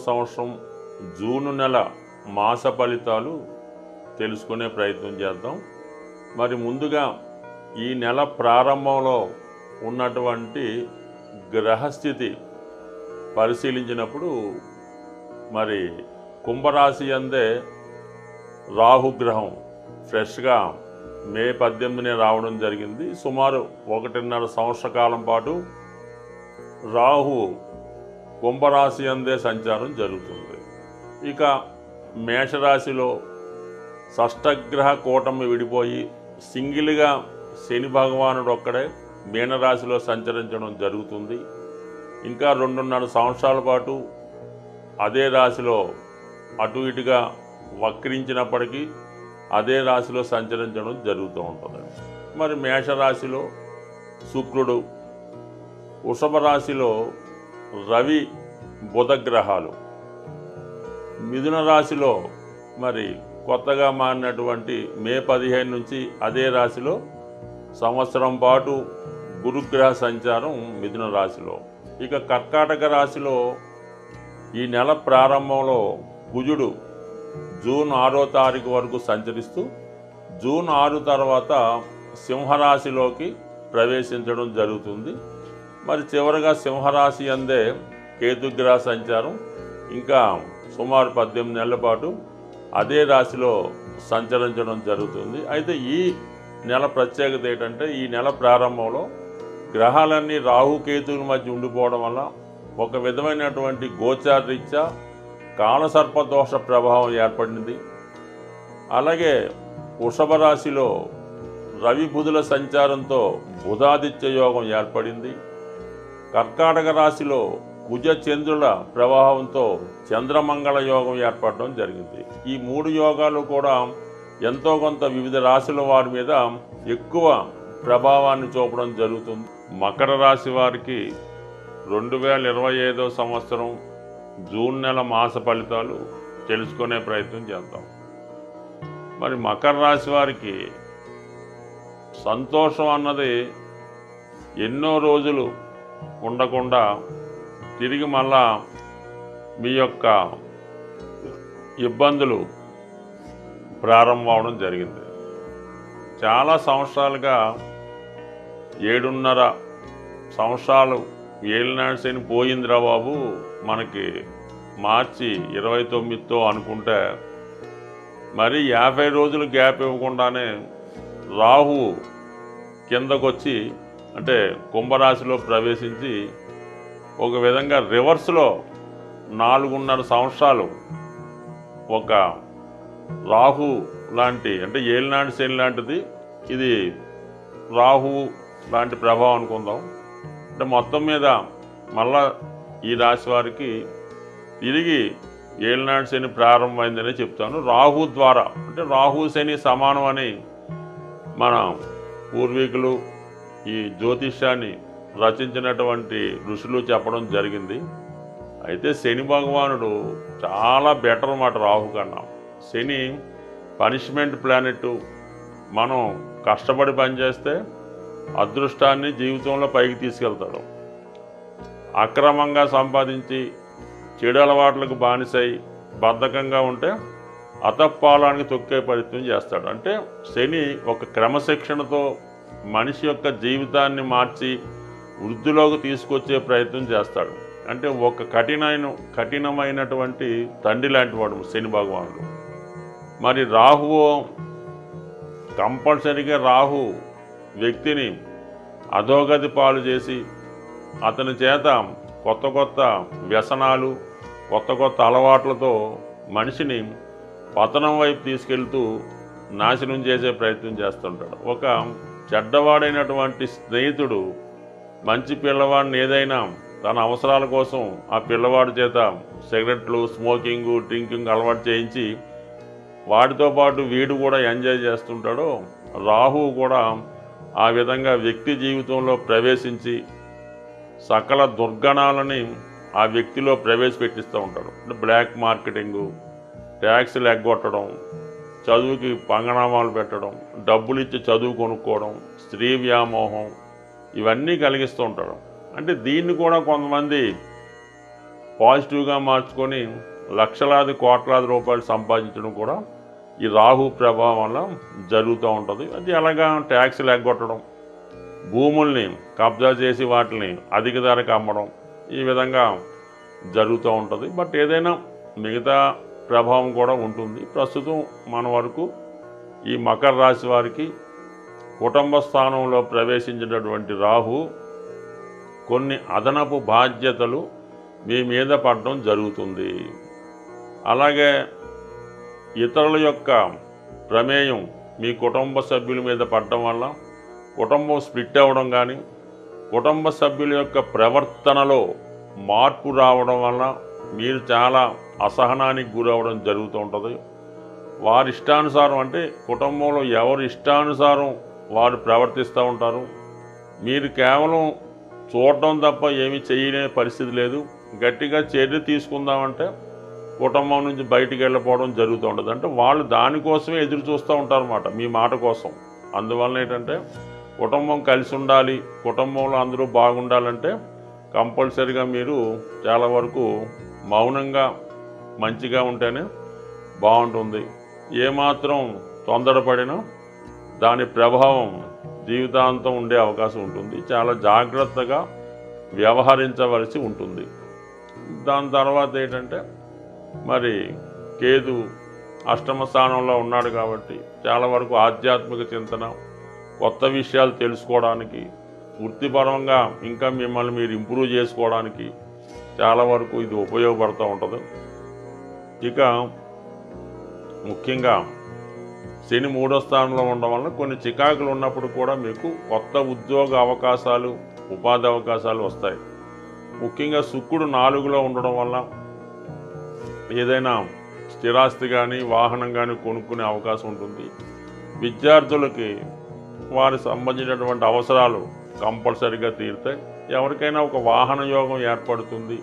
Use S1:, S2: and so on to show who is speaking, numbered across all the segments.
S1: సంవత్సరం జూన్ నెల మాస ఫలితాలు తెలుసుకునే ప్రయత్నం చేద్దాం. మరి ముందుగా ఈ నెల ప్రారంభంలో ఉన్నటువంటి గ్రహస్థితి పరిశీలించినప్పుడు మరి కుంభరాశి అందే రాహుగ్రహం ఫ్రెష్గా మే 18నే రావడం జరిగింది. సుమారు 1.5 సంవత్సర కాలం పాటు రాహు కుంభరాశి అందే సంచారం జరుగుతుంది. ఇక మేషరాశిలో షష్టగ్రహ కూటమి విడిపోయి సింగిల్గా శని భగవానుడు ఒక్కడే మీనరాశిలో సంచరించడం జరుగుతుంది. ఇంకా 2.5 సంవత్సరాల పాటు అదే రాశిలో అటు ఇటుగా వక్రించినప్పటికీ అదే రాశిలో సంచరించడం జరుగుతూ ఉంటుంది. మరి మేషరాశిలో శుక్రుడు, వృషభ రాశిలో రవి బుధ గ్రహాలు, మిథున రాశిలో మరి కొత్తగా మారినటువంటి మే 15 నుంచి అదే రాశిలో సంవత్సరం పాటు గురుగ్రహ సంచారం మిథున రాశిలో. ఇక కర్కాటక రాశిలో ఈ నెల ప్రారంభంలో కుజుడు జూన్ 6వ తారీఖు వరకు సంచరిస్తూ జూన్ 6 తర్వాత సింహరాశిలోకి ప్రవేశించడం జరుగుతుంది. మరి చివరగా సింహరాశి అందే కేతుగ్రహ సంచారం ఇంకా సుమారు 18 నెలల పాటు అదే రాశిలో సంచరించడం జరుగుతుంది. అయితే ఈ నెల ప్రత్యేకత ఏంటంటే ఈ నెల ప్రారంభంలో గ్రహాలన్నీ రాహుకేతువుల మధ్య ఉండిపోవడం వల్ల ఒక విధమైనటువంటి గోచారరీత్యా కాలసర్పదోష ప్రభావం ఏర్పడింది. అలాగే వృషభ రాశిలో రవి బుధుల సంచారంతో బుధాదిత్య యోగం ఏర్పడింది. కర్కాటక రాశిలో కుజ చంద్రుల ప్రభావంతో చంద్రమంగళ యోగం ఏర్పడడం జరిగింది. ఈ 3 యోగాలు కూడా ఎంతో కొంత వివిధ రాశుల వారి మీద ఎక్కువ ప్రభావాన్ని చూపడం జరుగుతుంది. మకర రాశి వారికి 2025వ సంవత్సరం జూన్ నెల మాస ఫలితాలు తెలుసుకునే ప్రయత్నం చేద్దాం. మరి మకర రాశి వారికి సంతోషం అన్నది ఎన్నో రోజులు ఉండకుండా తిరిగి మళ్ళా మీ యొక్క ఇబ్బందులు ప్రారంభం అవడం జరిగింది. చాలా సంవత్సరాలుగా 7.5 సంవత్సరాలు ఏలినాడు శని పోయిందిరా బాబు మనకి మార్చి 29తో అనుకుంటే మరి 50 రోజులు గ్యాప్ ఇవ్వకుండానే రాహు కిందకొచ్చి అంటే కుంభరాశిలో ప్రవేశించి ఒక విధంగా రివర్స్లో 4.5 సంవత్సరాలు ఒక రాహు లాంటి అంటే ఏలినాడు శని లాంటిది ఇది రాహు లాంటి ప్రభావం అనుకుందాం. అంటే మొత్తం మీద మళ్ళా ఈ రాశి వారికి తిరిగి ఏలినాడు శని ప్రారంభమైందనే చెప్తాను. రాహు ద్వారా అంటే రాహు శని సమానం అని మన పూర్వీకులు ఈ జ్యోతిష్యాన్ని రచించినటువంటి ఋషులు చెప్పడం జరిగింది. అయితే శని భగవానుడు చాలా బెటర్ అన్నమాట రాహు కన్నా. శని పనిష్మెంట్ ప్లానెట్. మనం కష్టపడి పనిచేస్తే అదృష్టాన్ని జీవితంలో పైకి తీసుకెళ్తాడు. అక్రమంగా సంపాదించి చెడు అలవాట్లకు బానిసై బద్ధకంగా ఉంటే అతపాలానికి తొక్కే ప్రయత్నం చేస్తాడు. అంటే శని ఒక క్రమశిక్షణతో మనిషి యొక్క జీవితాన్ని మార్చి వృద్ధిలోకి తీసుకొచ్చే ప్రయత్నం చేస్తాడు. అంటే ఒక కఠినమైనటువంటి తండ్రి లాంటి వాడు శని భగవానుడు. మరి రాహువు కంపల్సరీగా రాహు వ్యక్తిని అధోగతి పాలు చేసి అతని చేత కొత్త వ్యసనాలు కొత్త అలవాట్లతో మనిషిని పతనం వైపు తీసుకెళ్తూ నాశనం చేసే ప్రయత్నం చేస్తుంటాడు. ఒక చెడ్డవాడైనటువంటి స్నేహితుడు మంచి పిల్లవాడిని ఏదైనా తన అవసరాల కోసం ఆ పిల్లవాడి చేత సిగరెట్లు స్మోకింగ్ డ్రింకింగ్ అలవాటు చేయించి వాటితో పాటు వీడు కూడా ఎంజాయ్ చేస్తుంటాడో రాహువు కూడా ఆ విధంగా వ్యక్తి జీవితంలో ప్రవేశించి సకల దుర్గణాలని ఆ వ్యక్తిలో ప్రవేశపెట్టిస్తూ ఉంటాడు. బ్లాక్ మార్కెటింగు, ట్యాక్స్లు ఎగ్గొట్టడం, చదువుకి పంగనామాలు పెట్టడం, డబ్బులు ఇచ్చి చదువు కొనుక్కోవడం, స్త్రీ వ్యామోహం ఇవన్నీ కలిగిస్తూ ఉంటాడు. అంటే దీన్ని కూడా కొంతమంది పాజిటివ్గా మార్చుకొని లక్షలాది కోట్లాది రూపాయలు సంపాదించడం కూడా ఈ రాహు ప్రభావం వల్ల జరుగుతూ ఉంటుంది. అది ఎలాగా ట్యాక్స్లు ఎగ్గొట్టడం, భూముల్ని కబ్జా చేసి వాటిని అధిక ధరకు అమ్మడం, ఈ విధంగా జరుగుతూ ఉంటుంది. బట్ ఏదైనా మిగతా ప్రభావం కూడా ఉంటుంది. ప్రస్తుతం మన వరకు ఈ మకర రాశి వారికి కుటుంబ స్థానంలో ప్రవేశించినటువంటి రాహు కొన్ని అదనపు బాధ్యతలు మీ మీద పడడం జరుగుతుంది. అలాగే ఇతరుల యొక్క ప్రమేయం మీ కుటుంబ సభ్యుల మీద పడడం వల్ల కుటుంబం స్ప్లిట్ అవ్వడం కానీ, కుటుంబ సభ్యుల యొక్క ప్రవర్తనలో మార్పు రావడం వల్ల మీరు చాలా అసహనానికి గురవడం జరుగుతూ ఉంటుంది. వారి ఇష్టానుసారం, అంటే కుటుంబంలో ఎవరు ఇష్టానుసారం వారు ప్రవర్తిస్తూ ఉంటారు. మీరు కేవలం చూడడం తప్ప ఏమీ చేయలేని పరిస్థితి లేదు. గట్టిగా చర్య తీసుకుందామంటే కుటుంబం నుంచి బయటికి వెళ్ళిపోవడం జరుగుతూ ఉంటుంది. అంటే వాళ్ళు దానికోసమే ఎదురు చూస్తూ ఉంటారన్నమాట, మీ మాట కోసం. అందువల్ల ఏంటంటే కుటుంబం కలిసి ఉండాలి, కుటుంబంలో అందరూ బాగుండాలంటే కంపల్సరీగా మీరు చాలా వరకు మౌనంగా మంచిగా ఉంటేనే బాగుంటుంది. ఏమాత్రం తొందరపడినా దాని ప్రభావం జీవితాంతం ఉండే అవకాశం ఉంటుంది. చాలా జాగ్రత్తగా వ్యవహరించవలసి ఉంటుంది. దాని తర్వాత ఏంటంటే మరి కేతు అష్టమ స్థానంలో ఉన్నాడు కాబట్టి చాలా వరకు ఆధ్యాత్మిక చింతన, కొత్త విషయాలు తెలుసుకోవడానికి, వృత్తిపరంగా ఇంకా మిమ్మల్ని మీరు ఇంప్రూవ్ చేసుకోవడానికి చాలా వరకు ఇది ఉపయోగపడుతూ ఉంటుంది. ఇక ముఖ్యంగా శని 3వ స్థానంలో ఉండడం వల్ల కొన్ని చికాకులు ఉన్నప్పుడు కూడా మీకు కొత్త ఉద్యోగ అవకాశాలు, ఉపాధి అవకాశాలు వస్తాయి. ముఖ్యంగా శుక్రుడు 4లో ఉండడం వల్ల ఏదైనా స్థిరాస్తి కానీ వాహనం కానీ కొనుక్కునే అవకాశం ఉంటుంది. విద్యార్థులకి వారికి సంబంధించినటువంటి అవసరాలు కంపల్సరీగా తీరుతాయి. ఎవరికైనా ఒక వాహన యోగం ఏర్పడుతుంది.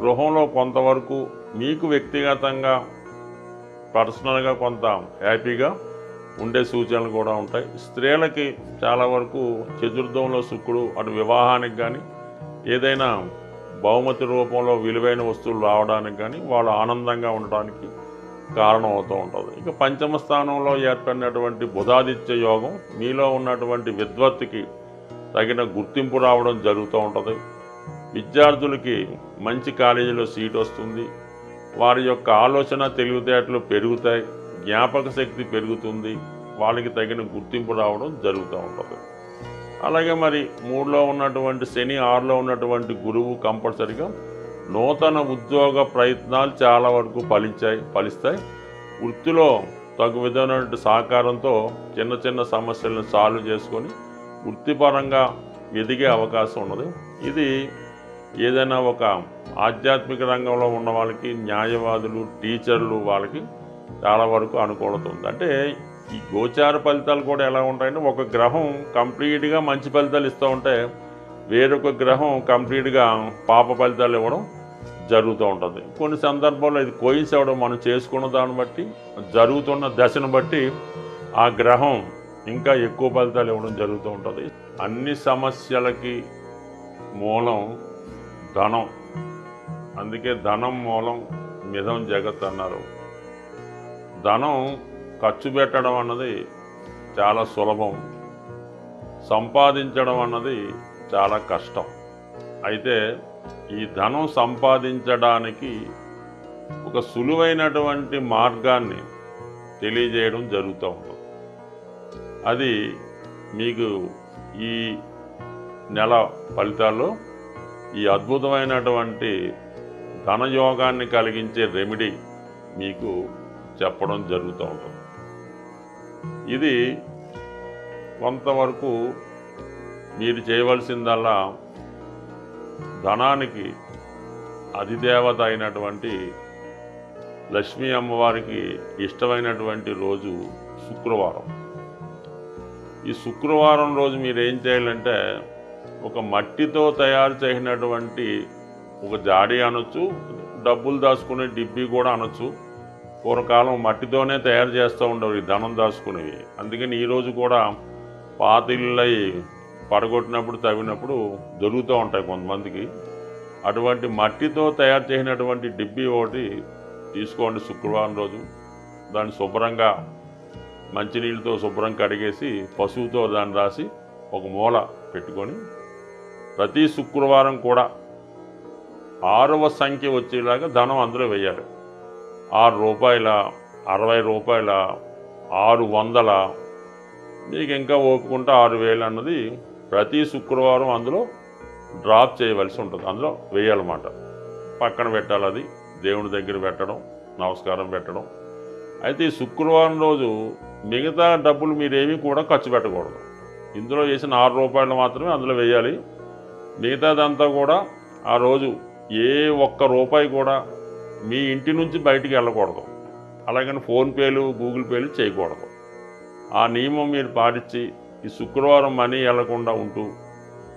S1: గృహంలో కొంతవరకు మీకు వ్యక్తిగతంగా పర్సనల్గా కొంత హ్యాపీగా ఉండే సూచనలు కూడా ఉంటాయి. స్త్రీలకి చాలా వరకు చతుర్థంలో శుక్రుడు అటు వివాహానికి కానీ, ఏదైనా బహుమతి రూపంలో విలువైన వస్తువులు రావడానికి కానీ వాళ్ళు ఆనందంగా ఉండడానికి కారణం అవుతూ ఉంటుంది. ఇక పంచమ స్థానంలో ఏర్పడినటువంటి బుధాదిత్య యోగం మీలో ఉన్నటువంటి విద్వత్తుకి తగిన గుర్తింపు రావడం జరుగుతూ ఉంటుంది. విద్యార్థులకి మంచి కాలేజీలో సీట్ వస్తుంది. వారి యొక్క ఆలోచన తెలివితేటలు పెరుగుతాయి, జ్ఞాపక శక్తి పెరుగుతుంది, వాళ్ళకి తగిన గుర్తింపు రావడం జరుగుతూ ఉంటుంది. అలాగే మరి 3లో ఉన్నటువంటి శని, 6లో ఉన్నటువంటి గురువు కంపల్సరిగా నూతన ఉద్యోగ ప్రయత్నాలు చాలా వరకు ఫలిస్తాయి. వృత్తిలో తగు విధమైనటువంటి సహకారంతో చిన్న చిన్న సమస్యలను సాల్వ్ చేసుకొని వృత్తిపరంగా ఎదిగే అవకాశం ఉన్నది. ఇది ఏదైనా ఒక ఆధ్యాత్మిక రంగంలో ఉన్న వాళ్ళకి, న్యాయవాదులు, టీచర్లు, వాళ్ళకి చాలా వరకు అనుకూలత ఉంది. అంటే ఈ గోచార ఫలితాలు కూడా ఎలా ఉంటాయంటే ఒక గ్రహం కంప్లీట్గా మంచి ఫలితాలు ఇస్తూ ఉంటే వేరొక గ్రహం కంప్లీట్గా పాప ఫలితాలు ఇవ్వడం జరుగుతూ ఉంటుంది. కొన్ని సందర్భాల్లో ఇది కోయిన్స్ అవ్వడం, మనం చేసుకున్న దాన్ని బట్టి, జరుగుతున్న దశను బట్టి ఆ గ్రహం ఇంకా ఎక్కువ ఫలితాలు ఇవ్వడం జరుగుతూ ఉంటుంది. అన్ని సమస్యలకి మూలం ధనం. అందుకే ధనం మూలం మిథం జగత్ అన్నారు. ధనం ఖర్చు పెట్టడం అన్నది చాలా సులభం, సంపాదించడం అన్నది చాలా కష్టం. అయితే ఈ ధనం సంపాదించడానికి ఒక సులువైనటువంటి మార్గాన్ని తెలియజేయడం జరుగుతూ ఉంటుంది. అది మీకు ఈ నెల ఫలితాల్లో ఈ అద్భుతమైనటువంటి ధనయోగాన్ని కలిగించే రెమెడీ మీకు చెప్పడం జరుగుతూ ఉంటుంది. ఇది కొంతవరకు మీరు చేయవలసిందల్లా ధనానికి అధిదేవత అయినటువంటి లక్ష్మీ అమ్మవారికి ఇష్టమైనటువంటి రోజు శుక్రవారం. ఈ శుక్రవారం రోజు మీరు ఏం చేయాలంటే ఒక మట్టితో తయారు చేసినటువంటి ఒక జాడీ అనొచ్చు, డబ్బులు దాచుకునే డిబ్బీ కూడా అనొచ్చు. పూర్వకాలం మట్టితోనే తయారు చేస్తూ ఉండేవి ఈ ధనం దాచుకునేవి. అందుకని ఈరోజు కూడా పాత ఇళ్ళై పడగొట్టినప్పుడు తవ్వినప్పుడు దొరుకుతూ ఉంటాయి కొంతమందికి. అటువంటి మట్టితో తయారు చేసినటువంటి డిబ్బి ఒకటి తీసుకోండి శుక్రవారం రోజు. దాన్ని శుభ్రంగా మంచినీళ్ళతో శుభ్రం కడిగేసి పసుపుతో దాన్ని రాసి ఒక మూల పెట్టుకొని ప్రతి శుక్రవారం కూడా 6వ సంఖ్య వచ్చేలాగా ధనం అందులో వేయాలి. 6 రూపాయల, 60 రూపాయల, 600, మీకు ఇంకా ఓపుకుంటే 6000 అన్నది ప్రతి శుక్రవారం అందులో డ్రాప్ చేయవలసి ఉంటుంది. అందులో వేయాలన్నమాట. పక్కన పెట్టాలి. అది దేవుని దగ్గర పెట్టడం, నమస్కారం పెట్టడం. అయితే ఈ శుక్రవారం రోజు మిగతా డబ్బులు మీరేమీ కూడా ఖర్చు పెట్టకూడదు. ఇందులో వేసిన 6 రూపాయలు మాత్రమే అందులో వేయాలి. మిగతాదంతా కూడా ఆ రోజు ఏ ఒక్క రూపాయి కూడా మీ ఇంటి నుంచి బయటికి వెళ్ళకూడదు. అలాగని ఫోన్పేలు, గూగుల్ పేలు చేయకూడదు. ఆ నియమం మీరు పాటించి ఈ శుక్రవారం మనీ వెళ్లకుండా ఉంటూ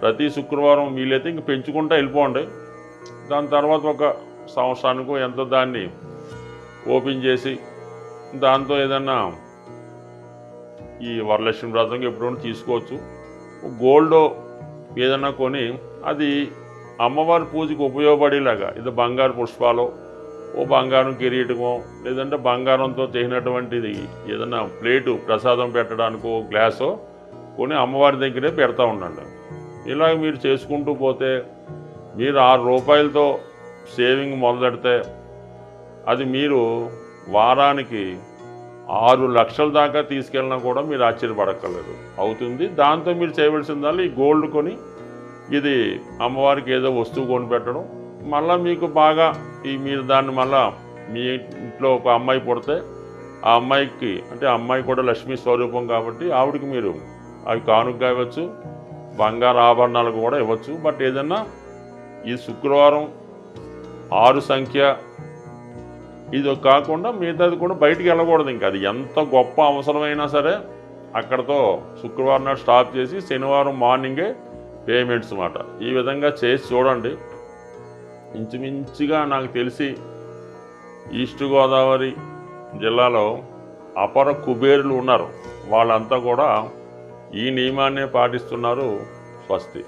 S1: ప్రతి శుక్రవారం వీలైతే ఇంక పెంచుకుంటూ వెళ్ళిపోండి. దాని తర్వాత ఒక సంవత్సరానికో ఎంతో దాన్ని ఓపెన్ చేసి దాంతో ఏదన్నా ఈ వరలక్ష్మి వ్రతంకి ఎప్పుడైనా తీసుకోవచ్చు. గోల్డ్ ఏదన్నా కొని అది అమ్మవారి పూజకి ఉపయోగపడేలాగా, ఇది బంగారు పుష్పాలు, ఓ బంగారం కిరీటమో, లేదంటే బంగారంతో చేసినటువంటిది ఏదైనా ప్లేటు ప్రసాదం పెట్టడానికో గ్లాసో కొని అమ్మవారి దగ్గరే పెడతా ఉండండి. ఇలాగ మీరు చేసుకుంటూ పోతే మీరు 6 రూపాయలతో సేవింగ్ మొదలెడితే అది మీరు వారానికి 6 లక్షల దాకా తీసుకెళ్ళినా కూడా మీరు ఆశ్చర్యపడక్కర్లేదు, అవుతుంది. దాంతో మీరు చేయవలసిందల్లా ఈ గోల్డ్ కొని ఇది అమ్మవారికి ఏదో వస్తువు కొని పెట్టడం. మళ్ళీ మీకు బాగా మీరు దాన్ని మళ్ళా మీ ఇంట్లో ఒక అమ్మాయి పుడితే ఆ అమ్మాయికి, అంటే అమ్మాయి కూడా లక్ష్మీ స్వరూపం కాబట్టి ఆవిడకి మీరు అవి కానుకగా ఇవ్వచ్చు, బంగారు ఆభరణాలు కూడా ఇవ్వచ్చు. బట్ ఏదన్నా ఈ శుక్రవారం 6 సంఖ్య ఇది కాకుండా మిగతాది కూడా బయటికి వెళ్ళకూడదు. ఇంకా అది ఎంత గొప్ప అవసరమైనా సరే అక్కడతో శుక్రవారం నాడు స్టాప్ చేసి శనివారం మార్నింగే పేమెంట్స్ అన్నమాట. ఈ విధంగా చేసి చూడండి. ఇంచుమించుగా నాకు తెలిసి ఈస్ట్ గోదావరి జిల్లాలో అపర కుబేరులు ఉన్నారు. వాళ్ళంతా కూడా ఈ నియమాన్నే పాటిస్తున్నారు. స్వస్తి.